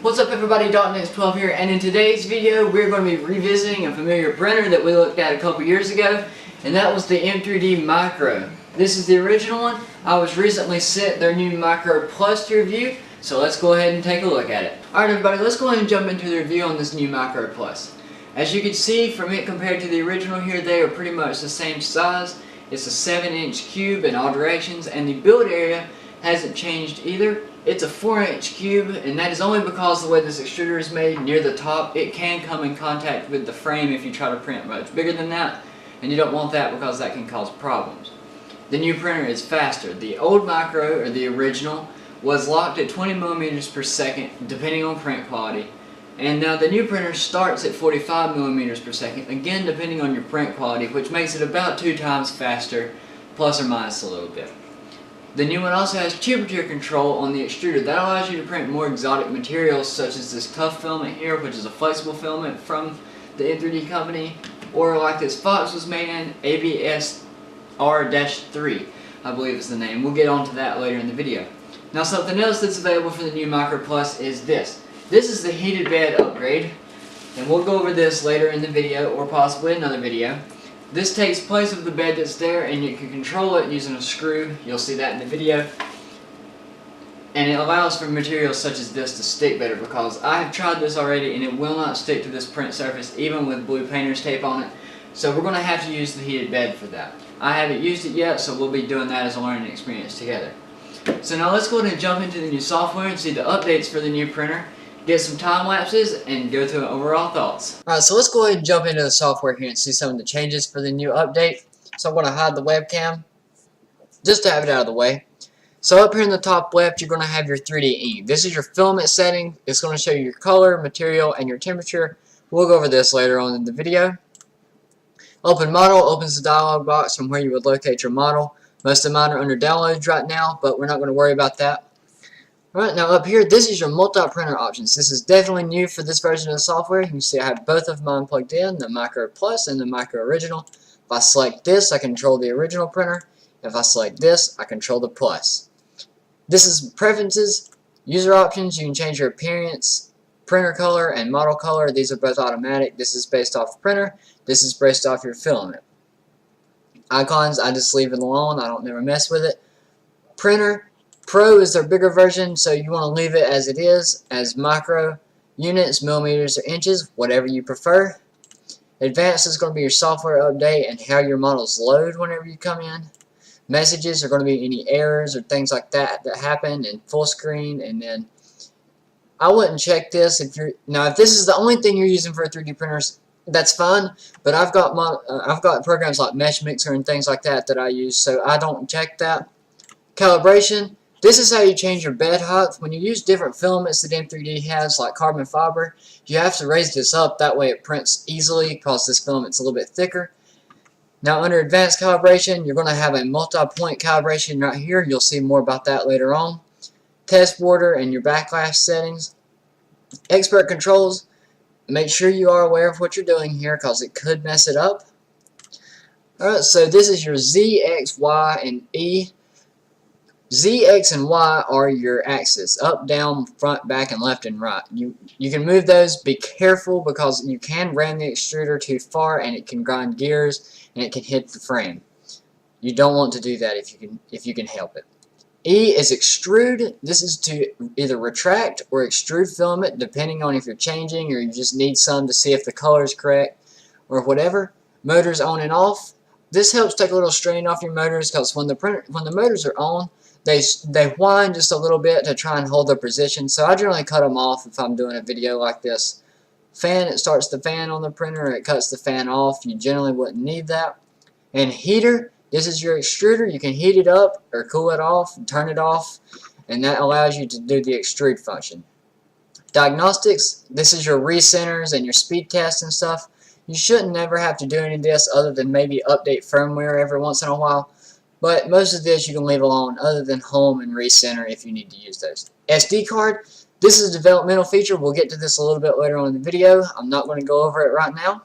What's up everybody, Diagnostics here, and in today's video we're going to be revisiting a familiar printer that we looked at a couple years ago, and that was the M3D Micro. This is the original one. I was recently sent their new Micro Plus to review, so let's go ahead and take a look at it. Alright everybody, let's go ahead and jump into the review on this new Micro Plus. As you can see from it compared to the original here, they are pretty much the same size. It's a 7-inch cube in all directions, and the build area hasn't changed either. It's a 4-inch cube, and that is only because the way this extruder is made near the top, it can come in contact with the frame if you try to print much bigger than that, and you don't want that because that can cause problems. The new printer is faster. The old Micro, or the original, was locked at 20 millimeters per second depending on print quality, and now the new printer starts at 45 millimeters per second, again depending on your print quality, which makes it about 2 times faster, plus or minus a little bit. The new one also has temperature control on the extruder. That allows you to print more exotic materials such as this tough filament here, which is a flexible filament from the M3D company, or like this Fox was made in, ABS-R-3, I believe is the name. We'll get onto that later in the video. Now something else that's available for the new Micro Plus is this. This is the heated bed upgrade, and we'll go over this later in the video, or possibly another video. This takes place of the bed that's there, and you can control it using a screw. You'll see that in the video. And it allows for materials such as this to stick better, because I have tried this already and it will not stick to this print surface even with blue painter's tape on it. So we're going to have to use the heated bed for that. I haven't used it yet, so we'll be doing that as a learning experience together. So now let's go ahead and jump into the new software and see the updates for the new printer. Get some time lapses and go through overall thoughts. Alright, so let's go ahead and jump into the software here and see some of the changes for the new update. So I'm going to hide the webcam just to have it out of the way. So up here in the top left, you're going to have your 3D. This is your filament setting. It's going to show you your color, material, and your temperature. We'll go over this later on in the video. Open model opens the dialog box from where you would locate your model. Most of mine are under downloads right now, but we're not going to worry about that. Alright, now up here, this is your multi-printer options. This is definitely new for this version of the software. You can see I have both of mine plugged in, the Micro Plus and the Micro Original. If I select this, I control the original printer. If I select this, I control the Plus. This is preferences, user options. You can change your appearance, printer color, and model color. These are both automatic. This is based off printer. This is based off your filament. Icons, I just leave it alone. I don't never mess with it. Printer. Pro is their bigger version, so you want to leave it as it is, as micro, units, millimeters, or inches, whatever you prefer. Advanced is going to be your software update and how your models load whenever you come in. Messages are going to be any errors or things like that that happen, and full screen. And then I wouldn't check this if you're if this is the only thing you're using for a 3D printer, that's fine. But I've got programs like Mesh Mixer and things like that that I use, so I don't check that. Calibration. This is how you change your bed height. When you use different filaments that M3D has, like carbon fiber, you have to raise this up. That way it prints easily because this filament's a little bit thicker. Now under advanced calibration, you're going to have a multi-point calibration right here. You'll see more about that later on. Test border and your backlash settings. Expert controls. Make sure you are aware of what you're doing here because it could mess it up. Alright, so this is your Z, X, Y, and E. Z, X, and Y are your axis, up, down, front, back, and left and right. You can move those. Be careful because you can ram the extruder too far and it can grind gears and it can hit the frame. You don't want to do that if you can help it. E is extrude. This is to either retract or extrude filament depending on if you're changing or you just need some to see if the color is correct or whatever. Motors on and off. This helps take a little strain off your motors because when the motors are on, they whine just a little bit to try and hold their position, so I generally cut them off if I'm doing a video like this. Fan, it starts the fan on the printer, it cuts the fan off. You generally wouldn't need that. And heater, this is your extruder. You can heat it up or cool it off and turn it off, and that allows you to do the extrude function. Diagnostics, this is your recenters and your speed tests and stuff. You shouldn't never have to do any of this other than maybe update firmware every once in a while. But most of this you can leave alone other than home and recenter if you need to use those. SD card, this is a developmental feature. We'll get to this a little bit later on in the video. I'm not going to go over it right now.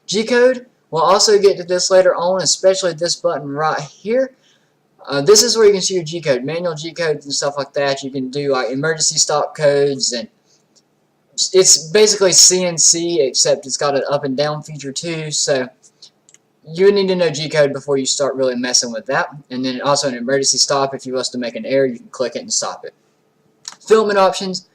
G-code, we'll also get to this later on, especially this button right here. This is where you can see your G-code, manual G-codes and stuff like that. You can do like emergency stop codes and It's basically CNC, except it's got an up and down feature too, so you need to know G-code before you start really messing with that. And then also an emergency stop. If you want to make an error, you can click it and stop it. Filament options.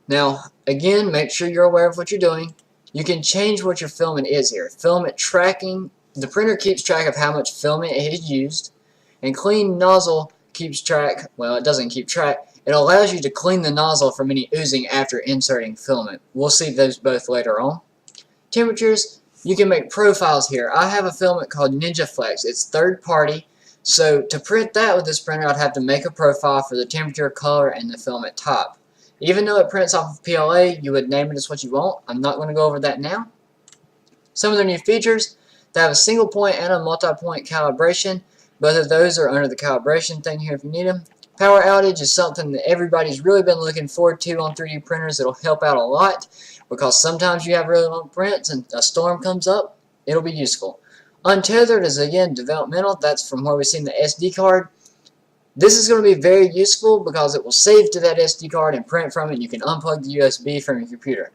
Now, again, make sure you're aware of what you're doing. You can change what your filament is here. Filament tracking. The printer keeps track of how much filament it has used. And clean nozzle keeps track, well, it doesn't keep track. It allows you to clean the nozzle from any oozing after inserting filament. We'll see those both later on. Temperatures. You can make profiles here. I have a filament called Ninja Flex. It's third party. So to print that with this printer, I'd have to make a profile for the temperature, color, and the filament type. Even though it prints off of PLA, you would name it as what you want. I'm not going to go over that now. Some of their new features, they have a single point and a multi-point calibration. Both of those are under the calibration thing here if you need them. Power outage is something that everybody's really been looking forward to on 3D printers. It'll help out a lot because sometimes you have really long prints and a storm comes up. It'll be useful. Untethered is again developmental. That's from where we've seen the SD card. This is going to be very useful because it will save to that SD card and print from it. You can unplug the USB from your computer.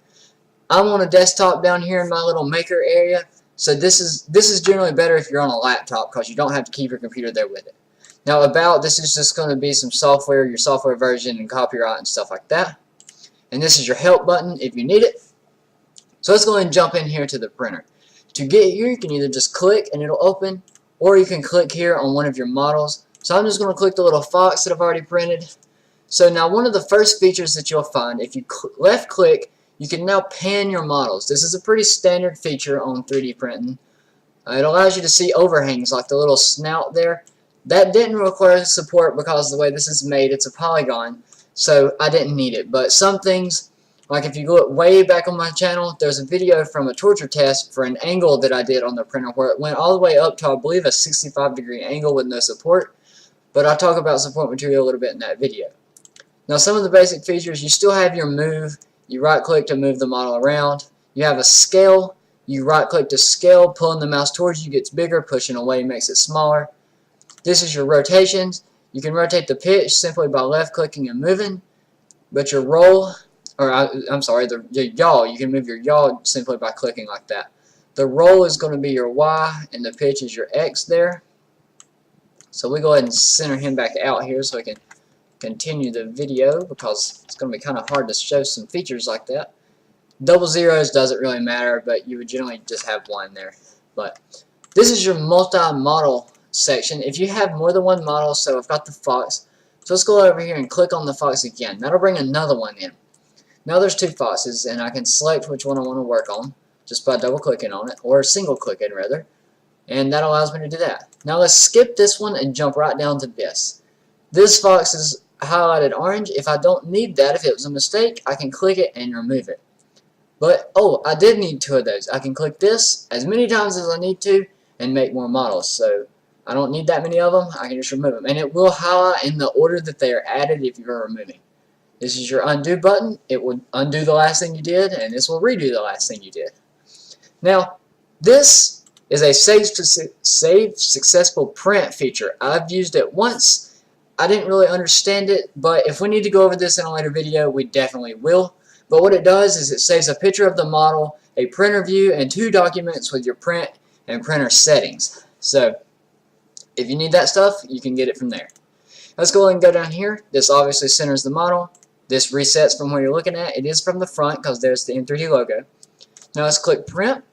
I'm on a desktop down here in my little maker area, so this is generally better if you're on a laptop because you don't have to keep your computer there with it. Now this is just going to be some software, your software version and copyright and stuff like that. And this is your help button if you need it. So let's go ahead and jump in here to the printer. To get here, you can either just click and it'll open, or you can click here on one of your models. So I'm just going to click the little fox that I've already printed. So now one of the first features that you'll find, if you left click, you can now pan your models. This is a pretty standard feature on 3D printing. It allows you to see overhangs like the little snout there. That didn't require support because of the way this is made, it's a polygon, so I didn't need it. But some things, like if you look way back on my channel, there's a video from a torture test for an angle that I did on the printer where it went all the way up to, I believe, a 65-degree angle with no support. But I'll talk about support material a little bit in that video. Now some of the basic features, you still have your move. You right click to move the model around. You have a scale. You right click to scale, pulling the mouse towards you gets bigger, pushing away makes it smaller. This is your rotations. You can rotate the pitch simply by left clicking and moving. But your roll, or I'm sorry, the yaw, you can move your yaw simply by clicking like that. The roll is going to be your Y and the pitch is your X there. So we go ahead and center him back out here so we can continue the video because it's going to be kind of hard to show some features like that. Double zeros doesn't really matter, but you would generally just have one there. But this is your multi-model section. If you have more than one model, so I've got the fox. So let's go over here and click on the fox again. That'll bring another one in. Now there's two foxes, and I can select which one I want to work on just by double clicking on it, or single clicking rather. And that allows me to do that. Now let's skip this one and jump right down to this. This fox is highlighted orange. If I don't need that, if it was a mistake, I can click it and remove it. But, oh, I did need two of those. I can click this as many times as I need to and make more models. So I don't need that many of them. I can just remove them. And it will highlight in the order that they are added if you're removing. This is your undo button. It will undo the last thing you did, and this will redo the last thing you did. Now, this is a save successful print feature. I've used it once. I didn't really understand it, but if we need to go over this in a later video, we definitely will. But what it does is it saves a picture of the model, a printer view, and 2 documents with your print and printer settings. So if you need that stuff, you can get it from there. Let's go ahead and go down here. This obviously centers the model. This resets from where you're looking at. It is from the front because there's the M3D logo. Now let's click print.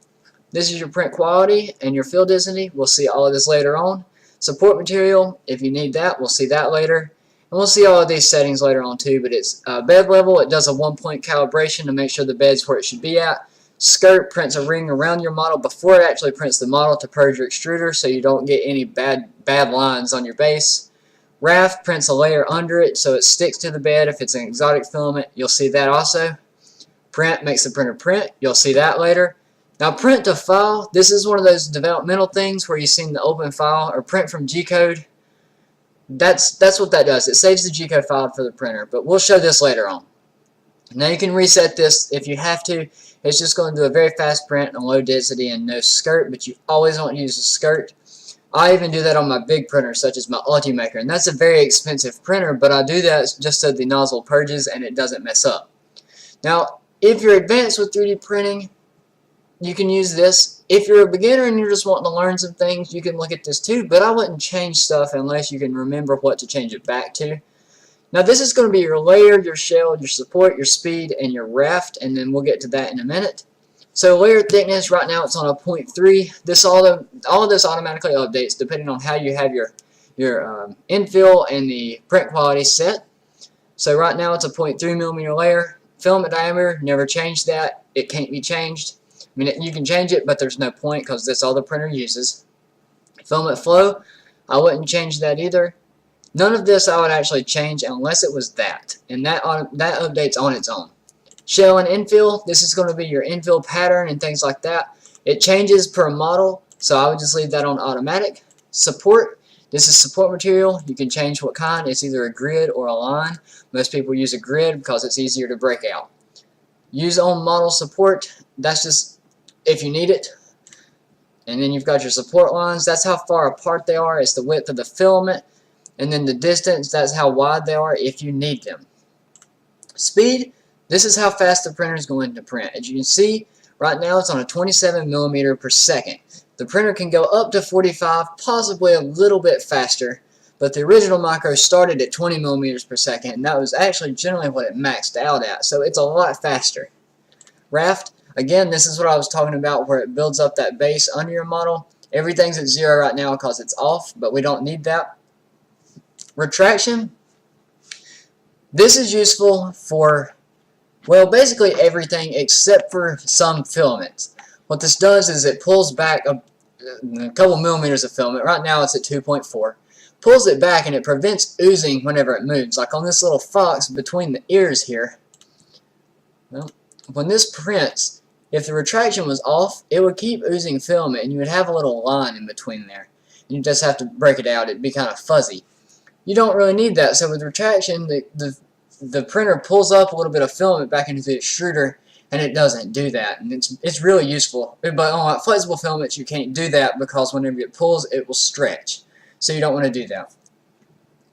This is your print quality and your fill density. We'll see all of this later on. Support material, if you need that, we'll see that later. And we'll see all of these settings later on too, but it's bed level. It does a 1-point calibration to make sure the bed's where it should be at. Skirt prints a ring around your model before it actually prints the model to purge your extruder so you don't get any bad lines on your base. Raft prints a layer under it so it sticks to the bed. If it's an exotic filament, you'll see that also. Print makes the printer print. You'll see that later. Now print to file, this is one of those developmental things where you've seen the open file or print from G-code. That's what that does. It saves the G-code file for the printer, but we'll show this later on. Now you can reset this if you have to. It's just going to do a very fast print and low density and no skirt, but you always want to use a skirt. I even do that on my big printer such as my Ultimaker, and that's a very expensive printer, but I do that just so the nozzle purges and it doesn't mess up. Now If you're advanced with 3D printing, you can use this. If you're a beginner and you're just wanting to learn some things, you can look at this too, but I wouldn't change stuff unless you can remember what to change it back to. Now this is going to be your layer, your shell, your support, your speed, and your raft, and then we'll get to that in a minute. So layer thickness, right now it's on a 0.3. This all of this automatically updates depending on how you have your infill and the print quality set. So right now it's a 0.3 millimeter layer. Filament diameter, never changed that. It can't be changed. I mean, you can change it, but there's no point because that's all the printer uses. Filament flow, I wouldn't change that either. None of this I would actually change unless it was that, and that updates on its own. Shell and infill, this is going to be your infill pattern and things like that. It changes per model, so I would just leave that on automatic. Support, this is support material. You can change what kind. It's either a grid or a line. Most people use a grid because it's easier to break out. Use on model support, that's just if you need it. And then you've got your support lines. That's how far apart they are. It's the width of the filament. And then the distance, that's how wide they are if you need them. Speed, this is how fast the printer is going to print. As you can see, right now it's on a 27 millimeter per second. The printer can go up to 45, possibly a little bit faster, but the original Micro started at 20 millimeters per second, and that was actually generally what it maxed out at, so it's a lot faster. Raft, again, this is what I was talking about where it builds up that base under your model. Everything's at 0 right now because it's off, but we don't need that. Retraction, this is useful for, well, basically everything except for some filaments. What this does is it pulls back a couple millimeters of filament. Right now it's at 2.4. Pulls it back and it prevents oozing whenever it moves. Like on this little fox between the ears here. Well, when this prints, if the retraction was off, it would keep oozing filament and you would have a little line in between there. You just have to break it out. It'd be kind of fuzzy. You don't really need that. So with retraction, the printer pulls up a little bit of filament back into the extruder, and it doesn't do that. And it's really useful. But on flexible filaments, you can't do that because whenever it pulls, it will stretch. So you don't want to do that.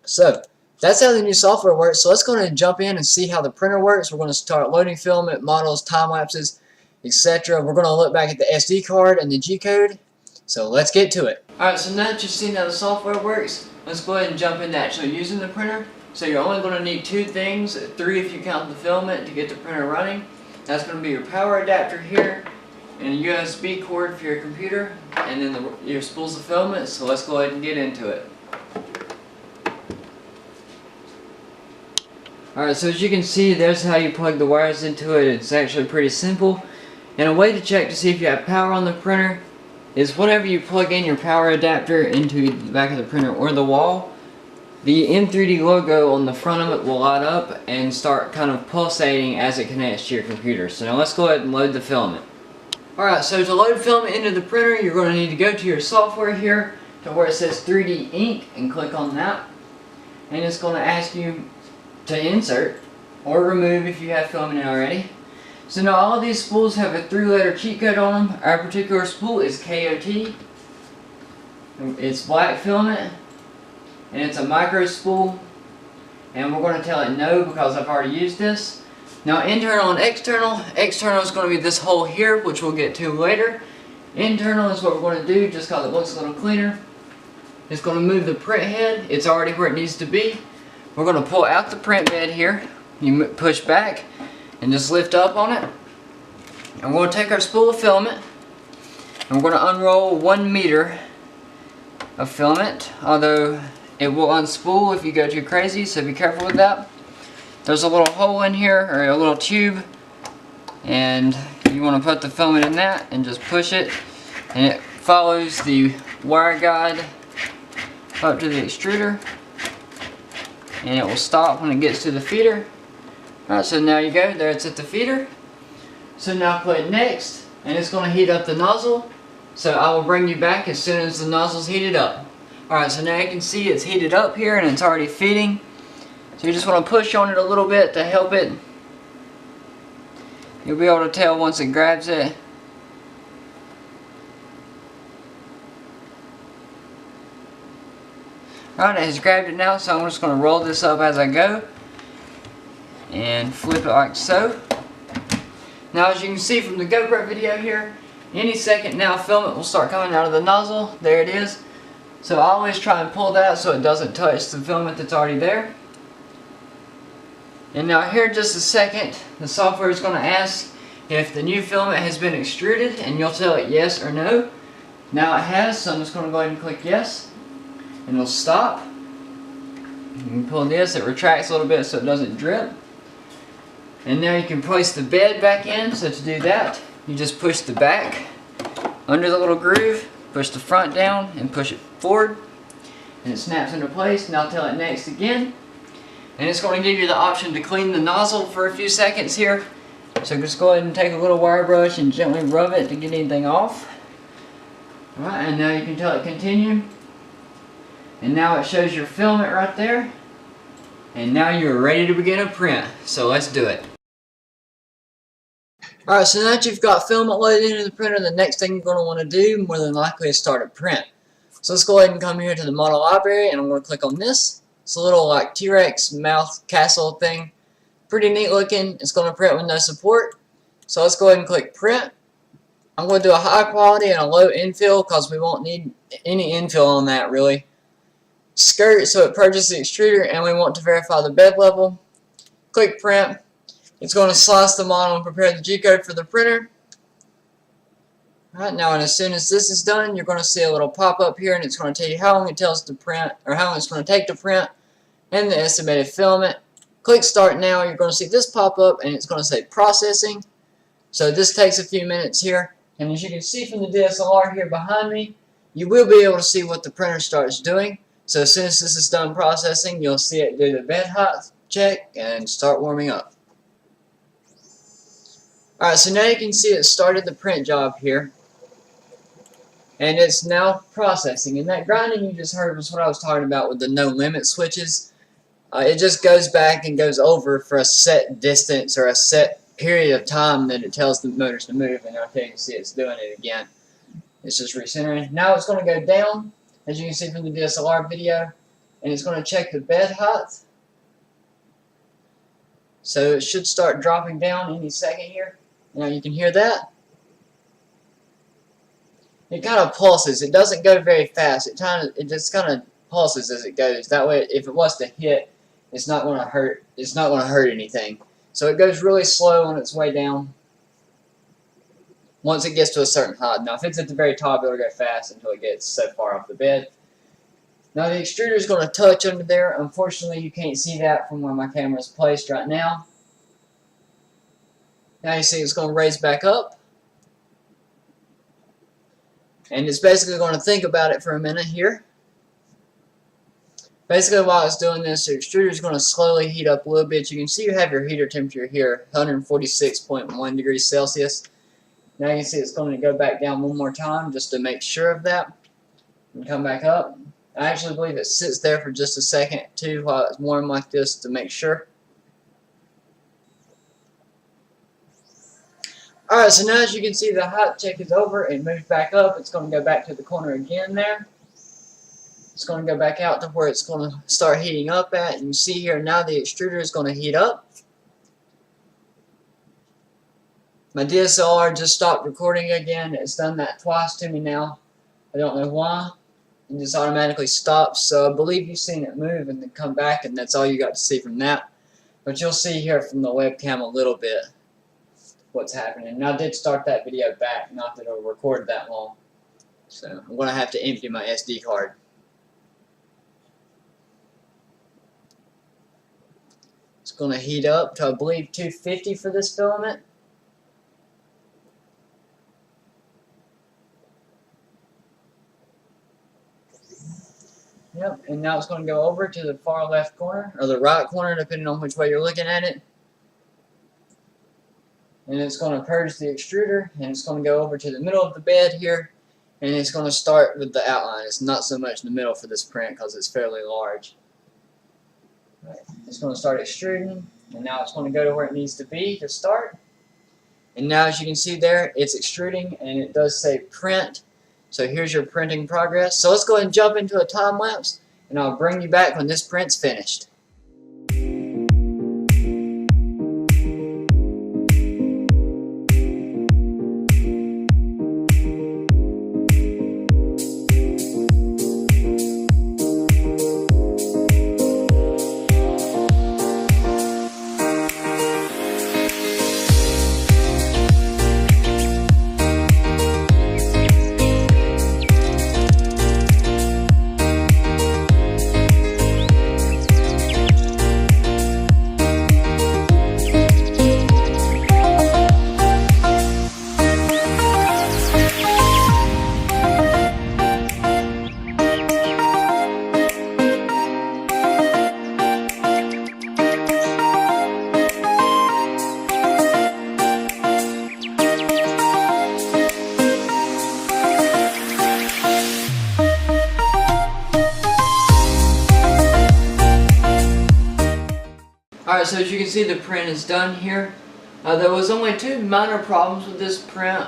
So that's how the new software works. So let's go ahead and jump in and see how the printer works. We're going to start loading filament, models, time lapses, etc. We're going to look back at the SD card and the G code. So let's get to it. Alright, so now that you've seen how the software works, let's go ahead and jump into actually using the printer. So you're only going to need 2 things, 3 if you count the filament to get the printer running. That's going to be your power adapter here, and a USB cord for your computer, and then your spools of filament. So let's go ahead and get into it. Alright, so as you can see, there's how you plug the wires into it. It's actually pretty simple. And a way to check to see if you have power on the printer is whenever you plug in your power adapter into the back of the printer or the wall, the M3D logo on the front of it will light up and start kind of pulsating as it connects to your computer. So now let's go ahead and load the filament. Alright, so to load filament into the printer, you're going to need to go to your software here to where it says 3D Ink and click on that. And it's going to ask you to insert or remove if you have filament in already. So now all of these spools have a 3-letter cheat code on them. Our particular spool is KOT. It's black filament, and it's a micro spool. And we're going to tell it no because I've already used this. Now internal and external. External is going to be this hole here, which we'll get to later. Internal is what we're going to do just because it looks a little cleaner. It's going to move the print head. It's already where it needs to be. We're going to pull out the print bed here. You push back and just lift up on it. And we're going to take our spool of filament and we're going to unroll 1 meter of filament, although it will unspool if you go too crazy, so be careful with that. There's a little hole in here, or a little tube, and you want to put the filament in that and just push it, and it follows the wire guide up to the extruder, and it will stop when it gets to the feeder. Alright, so now you go, there it's at the feeder. So now click next, and it's going to heat up the nozzle. So I will bring you back as soon as the nozzle's heated up. Alright, so now you can see it's heated up here and it's already feeding. So you just want to push on it a little bit to help it. You'll be able to tell once it grabs it. Alright, it has grabbed it now, so I'm just going to roll this up as I go. And flip it like so. Now as you can see from the GoPro video here, any second now filament will start coming out of the nozzle. There it is. So I always try and pull that so it doesn't touch the filament that's already there. And now here in just a second, the software is going to ask if the new filament has been extruded, and you'll tell it yes or no. Now it has, so I'm just going to go ahead and click yes, and it'll stop. You can pull this, it retracts a little bit so it doesn't drip. And now you can place the bed back in. So to do that, you just push the back under the little groove, push the front down, and push it forward, and it snaps into place. Now tell it next again, and it's going to give you the option to clean the nozzle for a few seconds here. So just go ahead and take a little wire brush and gently rub it to get anything off. Alright, and now you can tell it continue. And now it shows your filament right there. And now you're ready to begin a print. So let's do it. Alright, so now that you've got filament loaded into the printer, the next thing you're going to want to do, more than likely, is start a print. So let's go ahead and come here to the model library, and I'm going to click on this. It's a little like T-Rex mouth castle thing. Pretty neat looking. It's going to print with no support. So let's go ahead and click print. I'm going to do a high quality and a low infill because we won't need any infill on that really. Skirt, so it purges the extruder, and we want to verify the bed level. Click print. It's going to slice the model and prepare the G-code for the printer. Alright, now and as soon as this is done, you're going to see a little pop-up here, and it's going to tell you how long it tells to print, or how long it's going to take to print, and the estimated filament. Click start now. You're going to see this pop up, and it's going to say processing. So this takes a few minutes here, and as you can see from the DSLR here behind me, you will be able to see what the printer starts doing. So as soon as this is done processing, you'll see it do the bed height check and start warming up. Alright, so now you can see it started the print job here, and it's now processing. And that grinding you just heard was what I was talking about with the no limit switches. It just goes back and goes over for a set distance or a set period of time that it tells the motors to move, and right there you can see it's doing it again. It's just recentering. Now it's going to go down, as you can see from the DSLR video, and it's going to check the bed height. So it should start dropping down any second here. Now you can hear that. It kind of pulses. It doesn't go very fast. It just kind of pulses as it goes. That way, if it was to hit, it's not going to hurt. It's not going to hurt anything. So it goes really slow on its way down. Once it gets to a certain height. Now, if it's at the very top, it'll go fast until it gets so far off the bed. Now, the extruder is going to touch under there. Unfortunately, you can't see that from where my camera is placed right now. Now you see it's going to raise back up. And it's basically going to think about it for a minute here. Basically, while it's doing this, the extruder is going to slowly heat up a little bit. You can see you have your heater temperature here, 146.1 degrees Celsius. Now you can see it's going to go back down one more time just to make sure of that. And come back up. I actually believe it sits there for just a second too while it's warm like this to make sure. Alright, so now as you can see the height check is over. It moves back up. It's going to go back to the corner again there. It's going to go back out to where it's going to start heating up at. And you see here now the extruder is going to heat up. My DSLR just stopped recording again. It's done that twice to me now. I don't know why. It just automatically stops. So I believe you've seen it move and then come back, and that's all you got to see from that. But you'll see here from the webcam a little bit what's happening. And I did start that video back, not that it'll record that long. So I'm going to have to empty my SD card. It's going to heat up to, I believe, 250 for this filament. Yep, and now it's going to go over to the far left corner, or the right corner, depending on which way you're looking at it. And it's going to purge the extruder, and it's going to go over to the middle of the bed here, and it's going to start with the outline. It's not so much in the middle for this print because it's fairly large. Right. It's going to start extruding, and now it's going to go to where it needs to be to start. And now as you can see there, it's extruding, and it does say print. So here's your printing progress. So let's go ahead and jump into a time lapse, and I'll bring you back when this print's finished. Alright, so as you can see, the print is done here. There was only two minor problems with this print.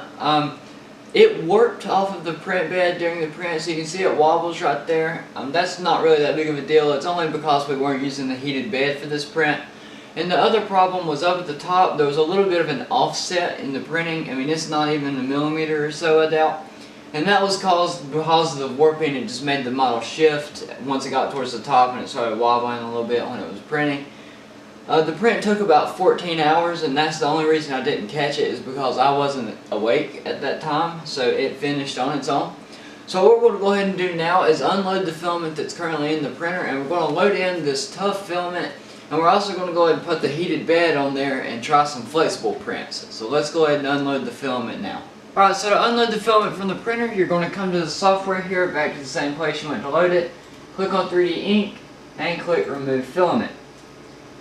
It warped off of the print bed during the print, so you can see it wobbles right there. That's not really that big of a deal. It's only because we weren't using the heated bed for this print. And the other problem was up at the top, there was a little bit of an offset in the printing. I mean, it's not even a millimeter or so, I doubt. And that was caused because of the warping. It just made the model shift once it got towards the top, and it started wobbling a little bit when it was printing. The print took about 14 hours, and that's the only reason I didn't catch it is because I wasn't awake at that time, so it finished on its own. So what we're going to go ahead and do now is unload the filament that's currently in the printer, and we're going to load in this tough filament, and we're also going to go ahead and put the heated bed on there and try some flexible prints. So let's go ahead and unload the filament now. Alright, so to unload the filament from the printer, you're going to come to the software here, back to the same place you went to load it, click on 3D Ink, and click Remove Filament.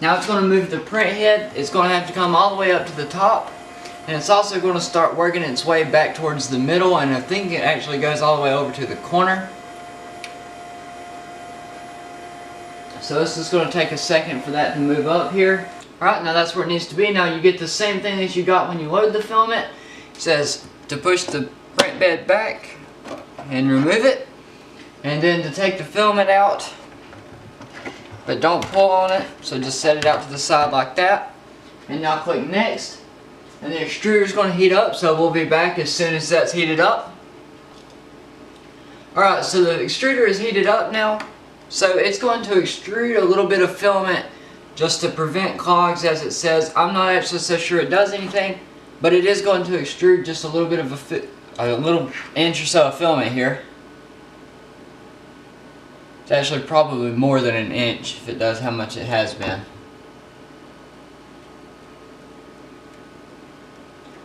Now it's going to move the print head. It's going to have to come all the way up to the top, and it's also going to start working its way back towards the middle, and I think it actually goes all the way over to the corner. So this is going to take a second for that to move up here. Alright, now that's where it needs to be. Now you get the same thing that you got when you load the filament. It says to push the print bed back and remove it, and then to take the filament out. But don't pull on it, so just set it out to the side like that. And now click next. And the extruder is going to heat up, so we'll be back as soon as that's heated up. Alright, so the extruder is heated up now. So it's going to extrude a little bit of filament just to prevent clogs, as it says. I'm not actually so sure it does anything, but it is going to extrude just a little bit of a little inch or so of filament here. It's actually probably more than an inch if it does how much it has been.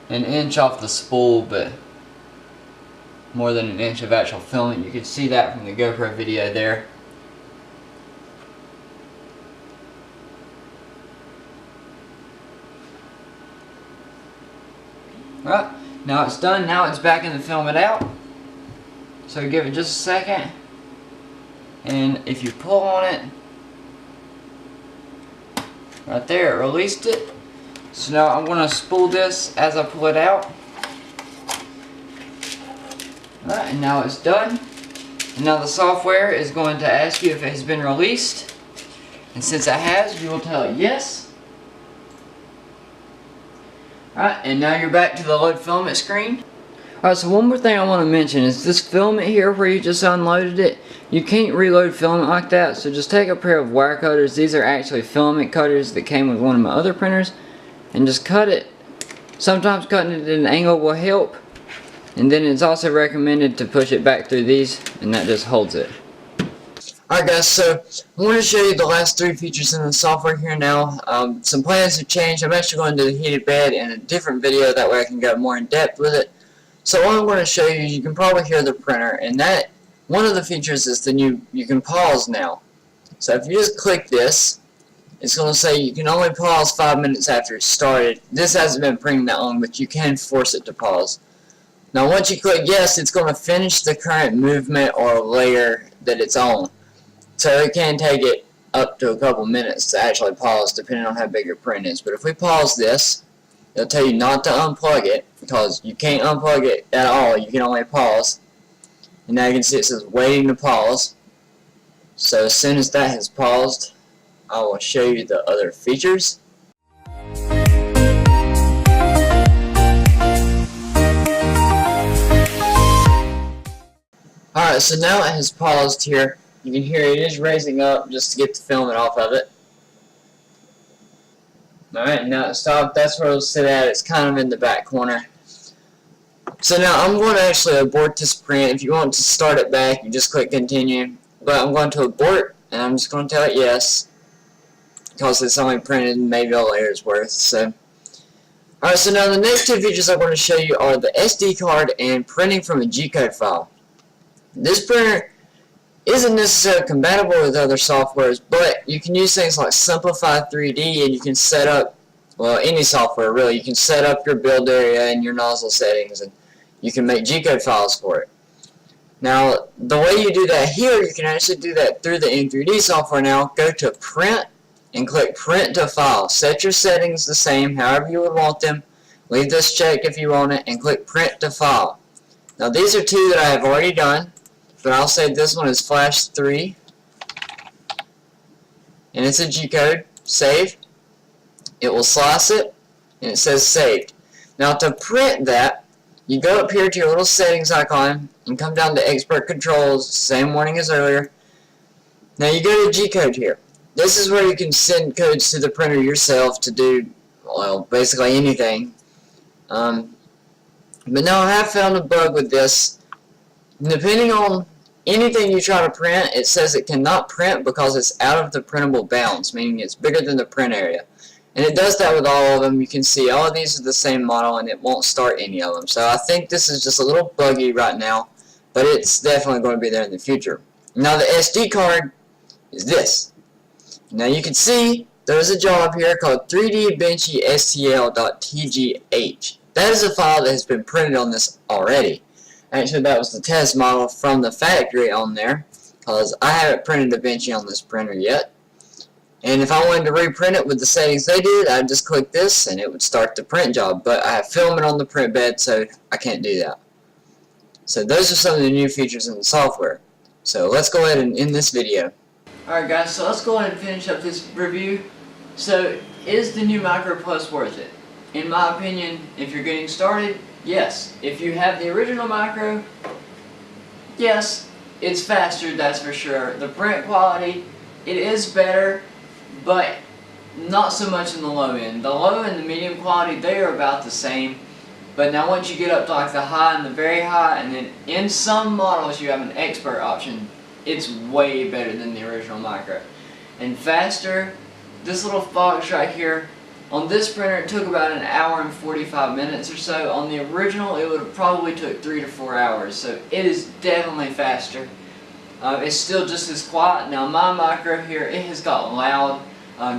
An inch off the spool, but more than an inch of actual filament. You can see that from the GoPro video there. Right, now it's done. Now it's backing the filament out. So give it just a second. And if you pull on it, right there, it released it. So now I'm going to spool this as I pull it out. Alright, and now it's done. And now the software is going to ask you if it has been released. And since it has, you will tell it yes. Alright, and now you're back to the load filament screen. Alright, so one more thing I want to mention is this filament here where you just unloaded it, you can't reload filament like that, so just take a pair of wire cutters. These are actually filament cutters that came with one of my other printers, and just cut it. Sometimes cutting it at an angle will help, and then it's also recommended to push it back through these, and that just holds it. Alright guys, so I want to show you the last three features in the software here now. Some plans have changed. I'm actually going to do the heated bed in a different video, that way I can go more in depth with it. So what I'm going to show you, you can probably hear the printer, and that one of the features is the new, you can pause now. So if you just click this, it's going to say you can only pause 5 minutes after it started. This hasn't been printing that long, but you can force it to pause. Now once you click yes, it's going to finish the current movement or layer that it's on. So it can take it up to a couple minutes to actually pause, depending on how big your print is. But if we pause this, it'll tell you not to unplug it, because you can't unplug it at all, you can only pause. And now you can see it says waiting to pause. So as soon as that has paused, I will show you the other features. Alright, so now it has paused here. You can hear it is raising up just to get the filament off of it. Alright, now it stopped. That's where it'll sit at. It's kind of in the back corner. So now I'm going to actually abort this print. If you want to start it back, you just click continue. But I'm going to abort, and I'm just going to tell it yes, because it's only printed maybe a layer's worth. So, alright, so now the next two features I'm going to show you are the SD card and printing from a G-code file. This printer isn't necessarily compatible with other softwares, but you can use things like Simplify 3D, and you can set up, well, any software really, you can set up your build area and your nozzle settings, and you can make G-code files for it. Now, the way you do that here, you can actually do that through the M3D software now. Go to Print, and click Print to File. Set your settings the same, however you would want them. Leave this checked if you want it, and click Print to File. Now these are two that I have already done, but I'll say this one is Flash 3, and it's a G-code. Save. It will slice it, and it says saved. Now to print that, you go up here to your little settings icon and come down to Expert Controls, same warning as earlier. Now you go to G-code here. This is where you can send codes to the printer yourself to do, well, basically anything. But now I have found a bug with this. Depending on anything you try to print, it says it cannot print because it's out of the printable bounds, meaning it's bigger than the print area. And it does that with all of them. You can see all of these are the same model and it won't start any of them. So I think this is just a little buggy right now, but it's definitely going to be there in the future. Now the SD card is this. Now you can see there's a job here called 3D Benchy STL.tgh. That is a file that has been printed on this already. Actually, that was the test model from the factory on there, because I haven't printed a Benchy on this printer yet. And if I wanted to reprint it with the settings they did, I'd just click this and it would start the print job. But I have Filament on the print bed, so I can't do that. So those are some of the new features in the software. So let's go ahead and end this video. Alright guys, so let's go ahead and finish up this review. So, is the new Micro Plus worth it? In my opinion, if you're getting started, yes. If you have the original Micro, yes, it's faster, that's for sure. The print quality, it is better, but not so much in the low end. The low and the medium quality, they are about the same. But now once you get up to like the high and the very high, and then in some models you have an expert option, it's way better than the original Micro. And faster, this little box right here, on this printer it took about an hour and 45 minutes or so. On the original it would have probably took 3 to 4 hours, so it is definitely faster. It's still just as quiet. Now my Micro here, it has got loud,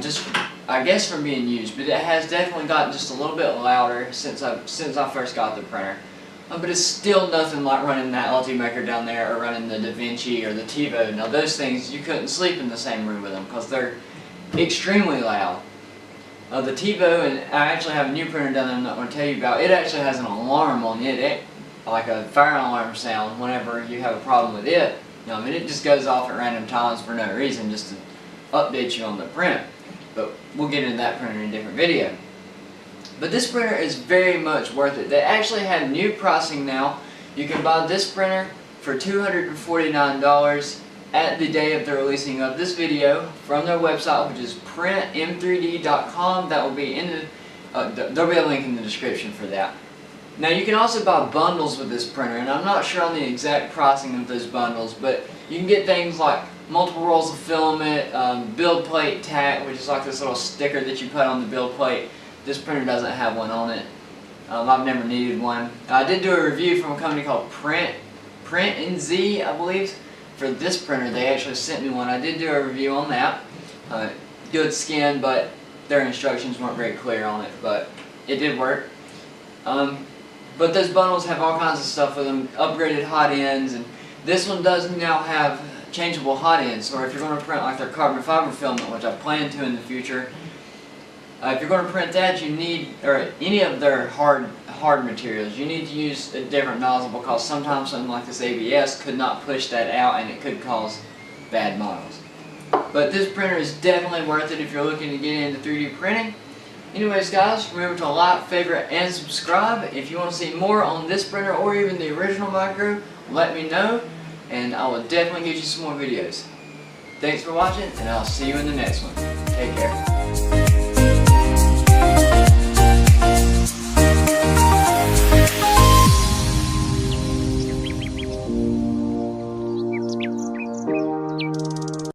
just I guess from being used, but it has definitely gotten just a little bit louder since I first got the printer. But it's still nothing like running that Ultimaker down there or running the DaVinci or the TiVo. Now those things, you couldn't sleep in the same room with them because they're extremely loud. The TiVo, and I actually have a new printer down there I'm not going to tell you about, it actually has an alarm on it, like a fire alarm sound whenever you have a problem with it. I mean, it just goes off at random times for no reason, just to update you on the print. But we'll get into that printer in a different video. But this printer is very much worth it. They actually have new pricing now. You can buy this printer for $249 at the day of the releasing of this video from their website, which is printm3d.com. That will be in the there'll be a link in the description for that. Now you can also buy bundles with this printer, and I'm not sure on the exact pricing of those bundles, but you can get things like multiple rolls of filament, build plate tack, which is like this little sticker that you put on the build plate. This printer doesn't have one on it. I've never needed one. I did do a review from a company called Print NZ, I believe. For this printer, they actually sent me one. I did do a review on that. Good skin, but their instructions weren't very clear on it, but it did work. But those bundles have all kinds of stuff with them, upgraded hot ends, and this one does now have changeable hot ends, or if you're going to print like their carbon fiber filament, which I plan to in the future, if you're going to print that, you need, or any of their hard materials, you need to use a different nozzle because sometimes something like this ABS could not push that out and it could cause bad models. But this printer is definitely worth it if you're looking to get into 3D printing. Anyways guys, remember to like, favorite, and subscribe. If you want to see more on this printer or even the original Micro, let me know and I will definitely get you some more videos. Thanks for watching and I'll see you in the next one. Take care.